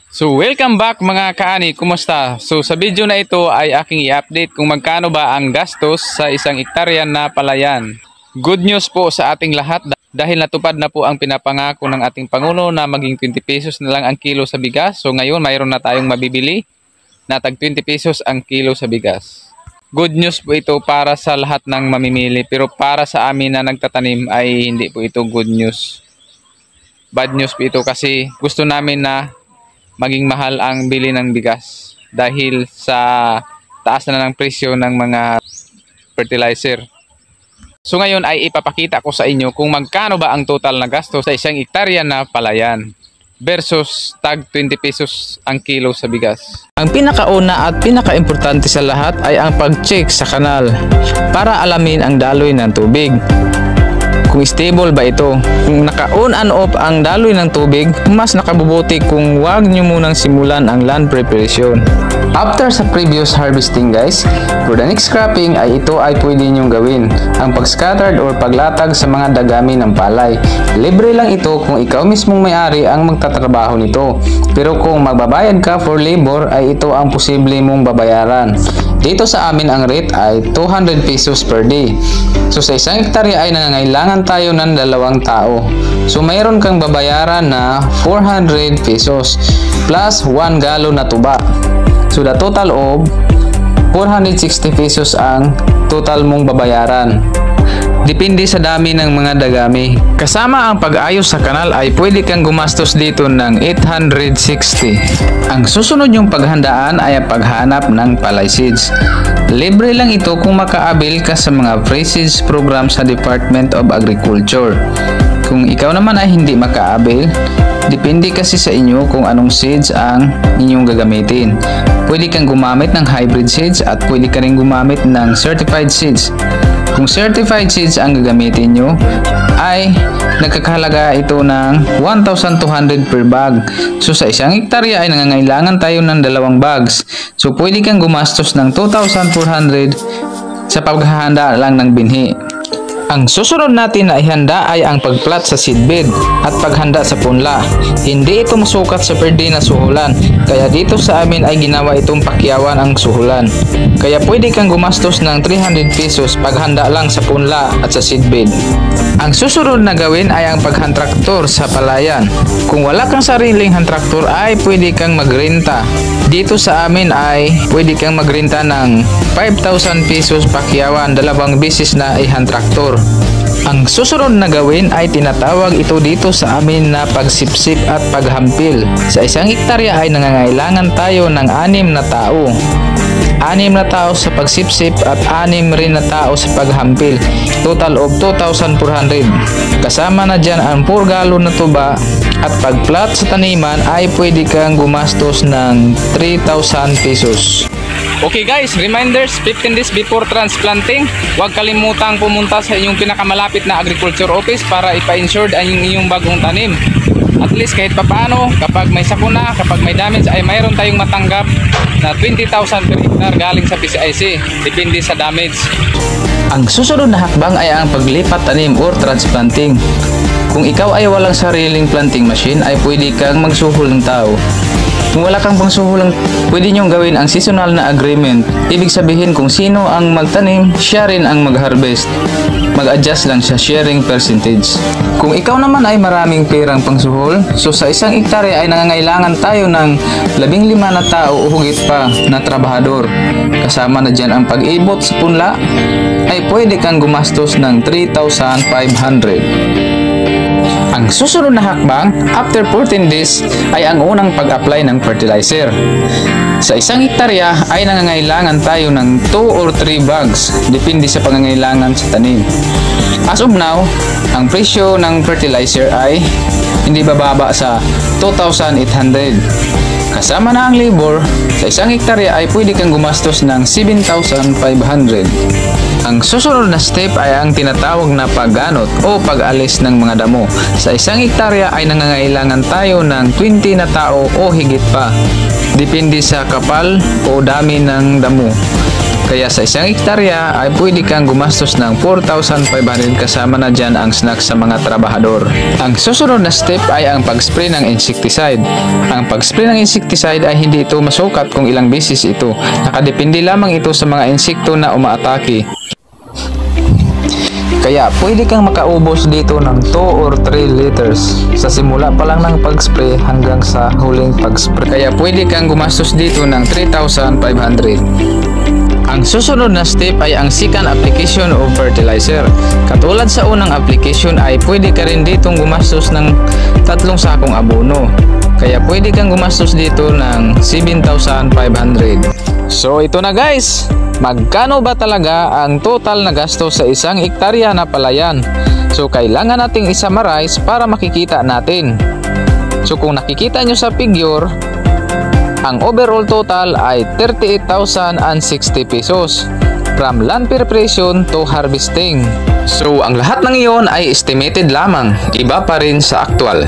So welcome back mga kaani, kumusta? So sa video na ito ay aking i-update kung magkano ba ang gastos sa isang hektarya na palayan. Good news po sa ating lahat dahil natupad na po ang pinapangako ng ating Pangulo na maging 20 pesos na lang ang kilo sa bigas. So ngayon mayroon na tayong mabibili na tag 20 pesos ang kilo sa bigas. Good news po ito para sa lahat ng mamimili, pero para sa amin na nagtatanim ay hindi po ito good news. Bad news po ito kasi gusto namin na maging mahal ang bili ng bigas dahil sa taas na ng presyo ng mga fertilizer. So ngayon ay ipapakita ko sa inyo kung magkano ba ang total na gasto sa isang hektarya na palayan versus tag 20 pesos ang kilo sa bigas. Ang pinakauna at pinakaimportante sa lahat ay ang pag-check sa kanal para alamin ang daloy ng tubig. Kung stable ba ito. Kung naka-on and off ang daloy ng tubig, mas nakabubuti kung wag nyo munang simulan ang land preparation. After sa previous harvesting guys, for the next cropping ay ito ay pwede nyong gawin. Ang pag-scattered or paglatag sa mga dagami ng palay. Libre lang ito kung ikaw mismong may-ari ang magtatrabaho nito. Pero kung magbabayad ka for labor ay ito ang posible mong babayaran. Dito sa amin ang rate ay 200 pesos per day. So sa isang hektarya ay nangangailangan tayo ng 2 tao. So mayroon kang babayaran na 400 pesos plus 1 galon na tuba. So the total of 460 pesos ang total mong babayaran. Depende sa dami ng mga dagami. Kasama ang pag-ayos sa kanal ay pwede kang gumastos dito ng 860. Ang susunod yung paghandaan ay ang paghanap ng palay seeds. Libre lang ito kung makaabil ka sa mga free seeds program sa Department of Agriculture. Kung ikaw naman ay hindi makaabil, depende kasi sa inyo kung anong seeds ang inyong gagamitin. Pwede kang gumamit ng hybrid seeds at pwede ka rin gumamit ng certified seeds. Kung certified seeds ang gagamitin nyo, ay nagkakahalaga ito ng 1,200 per bag. So sa isang hektarya ay nangangailangan tayo ng 2 bags. So pwede kang gumastos ng 2,400 sa paghahanda lang ng binhi. Ang susunod natin na ihanda ay ang pagplat sa seedbed at paghanda sa punla. Hindi ito masukat sa per day na suhulan, kaya dito sa amin ay ginawa itong pakyawan ang suhulan. Kaya pwede kang gumastos ng 300 pesos paghanda lang sa punla at sa seedbed. Ang susunod na gawin ay ang paghantraktor sa palayan. Kung wala kang sariling hantraktor ay pwede kang magrenta. Dito sa amin ay pwede kang magrenta ng 5,000 pesos pakyawan 2 beses na ihantraktor. Ang susunod na gawin ay tinatawag ito dito sa amin na pagsipsip at paghampil. Sa isang hektarya ay nangangailangan tayo ng 6 na tao. 6 na tao sa pagsipsip at 6 rin na tao sa paghampil. Total of 2,400. Kasama na dyan ang 4 galon na tuba at pagplat sa taniman ay pwede kang gumastos ng 3,000 pesos. Okay guys, reminders 15 days before transplanting. Huwag kalimutang pumunta sa inyong pinakamalapit na agriculture office para ipa-insured ang inyong bagong tanim. At least kahit papaano, kapag may sakuna, kapag may damage ay mayroon tayong matanggap na 20,000 per hectare galing sa PCIC. Depende sa damage. Ang susunod na hakbang ay ang paglipat tanim or transplanting. Kung ikaw ay walang sariling planting machine ay pwede kang magsuhol ng tao. Kung wala kang pangsuhulang, pwede nyong gawin ang seasonal na agreement. Ibig sabihin kung sino ang magtanim, siya rin ang mag-harvest. Mag-adjust lang sa sharing percentage. Kung ikaw naman ay maraming perang pangsuhol, so sa isang hektarya ay nangangailangan tayo ng 15 na tao o higit pa na trabahador. Kasama na dyan ang pag-ibot sa punla, ay pwede kang gumastos ng 3,500. Ang susunod na hakbang, after 14 days, ay ang unang pag-apply ng fertilizer. Sa isang hektarya ay nangangailangan tayo ng 2 or 3 bags, depende sa pangangailangan sa tanim. As of now, ang presyo ng fertilizer ay hindi bababa sa 2,800. Kasama na ang labor, sa isang hektarya ay pwede kang gumastos ng 7,500. Ang susunod na step ay ang tinatawag na pagganot o pag-alis ng mga damo. Sa isang hektarya ay nangangailangan tayo ng 20 na tao o higit pa. Depende sa kapal o dami ng damo. Kaya sa isang hektarya ay pwede kang gumastos ng 4,500 kasama na dyan ang snacks sa mga trabahador. Ang susunod na step ay ang pag-spray ng insecticide. Ang pag-spray ng insecticide ay hindi ito masukat kung ilang beses ito. Nakadepende lamang ito sa mga insekto na umaatake. Kaya pwede kang makaubos dito ng 2 or 3 liters sa simula pa lang ng pag-spray hanggang sa huling pag-spray. Kaya pwede kang gumastos dito ng 3,500. Ang susunod na step ay ang second application of fertilizer. Katulad sa unang application ay pwede ka rin ditong gumastos ng 3 sakong abono. Kaya pwede kang gumastos dito ng 7,500. So ito na guys, magkano ba talaga ang total na gasto sa isang hektarya na palayan? So kailangan nating i-summarize para makikita natin. So kung nakikita nyo sa figure, ang overall total ay 38,060 pesos from land preparation to harvesting. So ang lahat ng iyon ay estimated lamang, iba pa rin sa actual.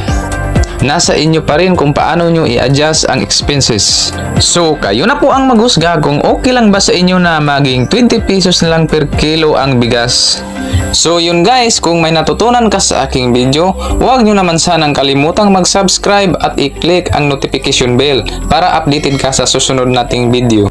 Nasa inyo pa rin kung paano nyo i-adjust ang expenses. So, kayo na po ang maghusga kung okay lang ba sa inyo na maging 20 pesos na lang per kilo ang bigas. So, yun guys, kung may natutunan ka sa aking video, huwag nyo naman sanang kalimutang mag-subscribe at i-click ang notification bell para updated ka sa susunod nating video.